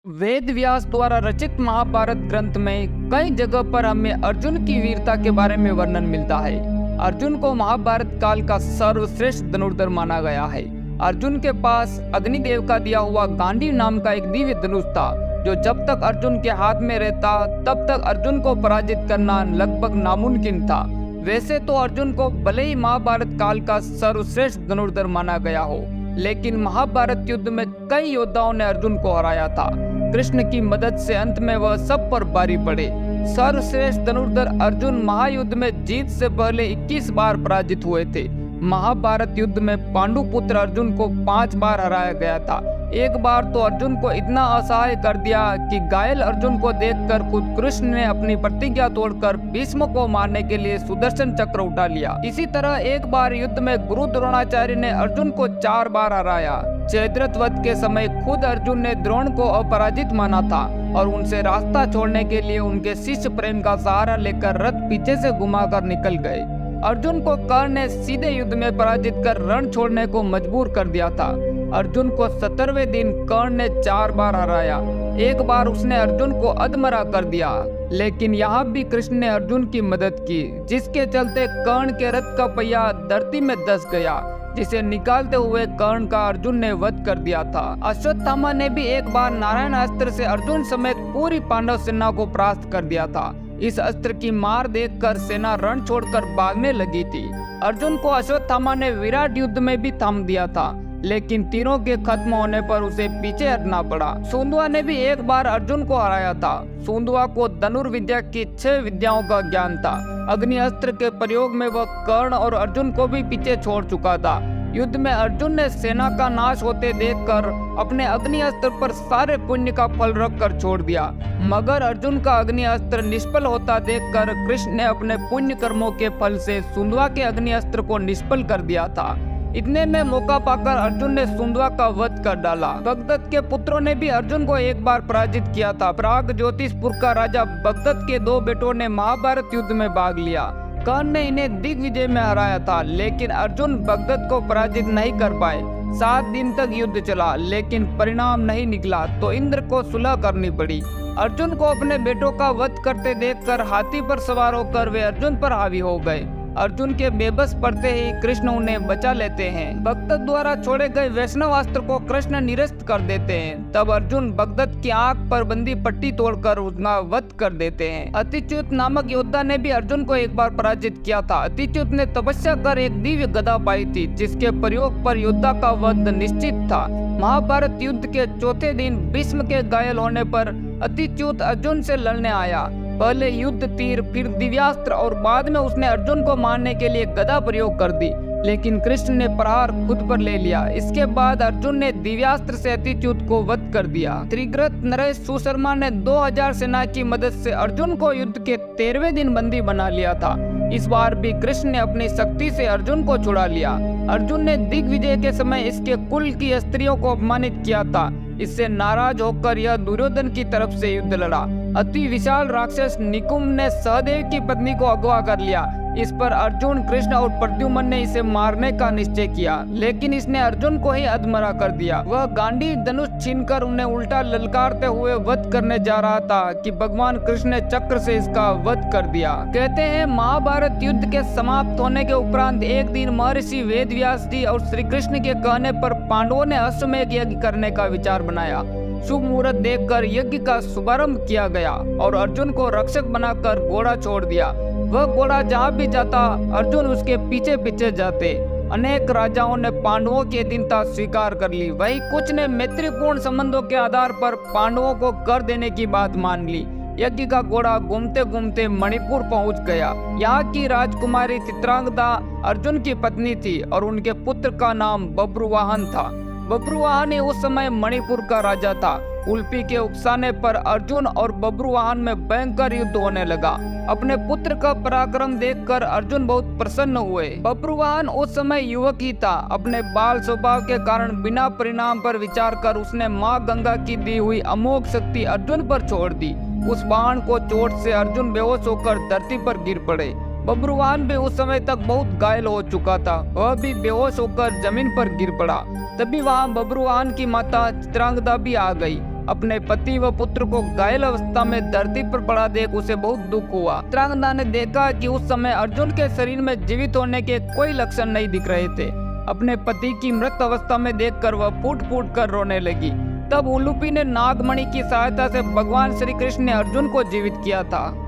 वेद व्यास द्वारा रचित महाभारत ग्रंथ में कई जगह पर हमें अर्जुन की वीरता के बारे में वर्णन मिलता है। अर्जुन को महाभारत काल का सर्वश्रेष्ठ धनुर्धर माना गया है। अर्जुन के पास अग्निदेव का दिया हुआ गांडीव नाम का एक दिव्य धनुष था, जो जब तक अर्जुन के हाथ में रहता तब तक अर्जुन को पराजित करना लगभग नामुमकिन था। वैसे तो अर्जुन को भले ही महाभारत काल का सर्वश्रेष्ठ धनुर्धर माना गया हो, लेकिन महाभारत युद्ध में कई योद्धाओं ने अर्जुन को हराया था। कृष्ण की मदद से अंत में वह सब पर भारी पड़े। सर्वश्रेष्ठ धनुर्धर अर्जुन महायुद्ध में जीत से पहले 21 बार पराजित हुए थे। महाभारत युद्ध में पांडु पुत्र अर्जुन को 5 बार हराया गया था। एक बार तो अर्जुन को इतना असहाय कर दिया कि घायल अर्जुन को देखकर खुद कृष्ण ने अपनी प्रतिज्ञा तोड़कर भीष्म को मारने के लिए सुदर्शन चक्र उठा लिया। इसी तरह एक बार युद्ध में गुरु द्रोणाचार्य ने अर्जुन को 4 बार हराया। जयद्रथ वध के समय खुद अर्जुन ने द्रोण को अपराजित माना था और उनसे रास्ता छोड़ने के लिए उनके शिष्य प्रेम का सहारा लेकर रथ पीछे से घुमाकर निकल गए। अर्जुन को कर्ण ने सीधे युद्ध में पराजित कर रण छोड़ने को मजबूर कर दिया था। अर्जुन को 17वें दिन कर्ण ने 4 बार हराया। एक बार उसने अर्जुन को अधमरा कर दिया, लेकिन यहाँ भी कृष्ण ने अर्जुन की मदद की, जिसके चलते कर्ण के रथ का पहिया धरती में धंस गया, जिसे निकालते हुए कर्ण का अर्जुन ने वध कर दिया था। अश्वत्थामा ने भी एक बार नारायण अस्त्र से अर्जुन समेत पूरी पांडव सेना को परास्त कर दिया था। इस अस्त्र की मार देखकर सेना रण छोड़कर भागने लगी थी। अर्जुन को अश्वत्थामा ने विराट युद्ध में भी थाम दिया था, लेकिन तीरों के खत्म होने पर उसे पीछे हटना पड़ा। सुंदवा ने भी एक बार अर्जुन को हराया था। सुंदवा को धनुर्विद्या की 6 विद्याओं का ज्ञान था। अग्नि अस्त्र के प्रयोग में वह कर्ण और अर्जुन को भी पीछे छोड़ चुका था। युद्ध में अर्जुन ने सेना का नाश होते देखकर अपने अग्नि अस्त्र पर सारे पुण्य का फल रखकर छोड़ दिया, मगर अर्जुन का अग्नि अस्त्र निष्फल होता देखकर कृष्ण ने अपने पुण्य कर्मों के फल से सुंदवा के अग्नि अस्त्र को निष्फल कर दिया था। इतने में मौका पाकर अर्जुन ने सुंदवा का वध कर डाला। बगदत्त के पुत्रों ने भी अर्जुन को एक बार पराजित किया था। प्राग ज्योतिषपुर का राजा बगदत्त के 2 बेटों ने महाभारत युद्ध में भाग लिया। कर्ण ने इन्हें दिग्विजय में हराया था, लेकिन अर्जुन बगदत्त को पराजित नहीं कर पाए। 7 दिन तक युद्ध चला, लेकिन परिणाम नहीं निकला तो इंद्र को सुलह करनी पड़ी। अर्जुन को अपने बेटों का वध करते देखकर हाथी पर सवार होकर वे अर्जुन पर हावी हो गए। अर्जुन के बेबस पड़ते ही कृष्ण उन्हें बचा लेते हैं। बगदत्त द्वारा छोड़े गए वैष्णव अस्त्र को कृष्ण निरस्त कर देते हैं। तब अर्जुन बगदत्त की आंख पर बंदी पट्टी तोड़कर उसका वध कर देते हैं। अतिच्युत नामक योद्धा ने भी अर्जुन को एक बार पराजित किया था। अतिच्युत ने तपस्या कर एक दिव्य गदा पाई थी, जिसके प्रयोग पर योद्धा का वध निश्चित था। महाभारत युद्ध के 4थे दिन भीष्म के घायल होने पर अतिच्युत अर्जुन से लड़ने आया। पहले युद्ध तीर, फिर दिव्यास्त्र और बाद में उसने अर्जुन को मारने के लिए गदा प्रयोग कर दी, लेकिन कृष्ण ने प्रहार खुद पर ले लिया। इसके बाद अर्जुन ने दिव्यास्त्र से अतिच्युत को वध कर दिया। त्रिग्रत नरेश सुशर्मा ने 2000 सेना की मदद से अर्जुन को युद्ध के 13वें दिन बंदी बना लिया था। इस बार भी कृष्ण ने अपनी शक्ति से अर्जुन को छुड़ा लिया। अर्जुन ने दिग्विजय के समय इसके कुल की स्त्रियों को अपमानित किया था। इससे नाराज होकर यह दुर्योधन की तरफ से युद्ध लड़ा। अति विशाल राक्षस निकुंभ ने सहदेव की पत्नी को अगवा कर लिया। इस पर अर्जुन, कृष्ण और प्रद्युम्न ने इसे मारने का निश्चय किया, लेकिन इसने अर्जुन को ही अधमरा कर दिया। वह गांडीव धनुष छीनकर उन्हें उल्टा ललकारते हुए वध करने जा रहा था कि भगवान कृष्ण ने चक्र से इसका वध कर दिया। कहते हैं महाभारत युद्ध के समाप्त होने के उपरांत एक दिन महर्षि वेदव्यास जी और श्री कृष्ण के कहने पर पांडवों ने अश्वमेध यज्ञ करने का विचार बनाया। शुभ मुहूर्त देखकर यज्ञ का शुभारंभ किया गया और अर्जुन को रक्षक बनाकर घोड़ा छोड़ दिया। वह घोड़ा जहाँ भी जाता अर्जुन उसके पीछे पीछे जाते। अनेक राजाओं ने पांडवों की अधीनता स्वीकार कर ली। वहीं कुछ ने मैत्रीपूर्ण संबंधों के आधार पर पांडवों को कर देने की बात मान ली। यज्ञ का घोड़ा घूमते घूमते मणिपुर पहुंच गया। यहाँ की राजकुमारी चित्रांगदा अर्जुन की पत्नी थी और उनके पुत्र का नाम बब्रुवाहन था। बब्रुवाहन ही उस समय मणिपुर का राजा था। उल्पी के उकसाने पर अर्जुन और बब्रुवाहन में भयंकर युद्ध होने लगा। अपने पुत्र का पराक्रम देखकर अर्जुन बहुत प्रसन्न हुए। बब्रुवाहन उस समय युवक ही था। अपने बाल स्वभाव के कारण बिना परिणाम पर विचार कर उसने माँ गंगा की दी हुई अमोघ शक्ति अर्जुन पर छोड़ दी। उस बाण को चोट से अर्जुन बेहोश होकर धरती पर गिर पड़े। बब्रुवाहन भी उस समय तक बहुत घायल हो चुका था। वह भी बेहोश होकर जमीन पर गिर पड़ा। तभी वहां बब्रुवाहन की माता चित्रांगदा भी आ गई। अपने पति व पुत्र को घायल अवस्था में धरती पर पड़ा देख उसे बहुत दुख हुआ। चित्रांगदा ने देखा कि उस समय अर्जुन के शरीर में जीवित होने के कोई लक्षण नहीं दिख रहे थे। अपने पति की मृत अवस्था में देखकर वह फूट फूट कर रोने लगी। तब उलूपी ने नागमणि की सहायता से भगवान श्री कृष्ण ने अर्जुन को जीवित किया था।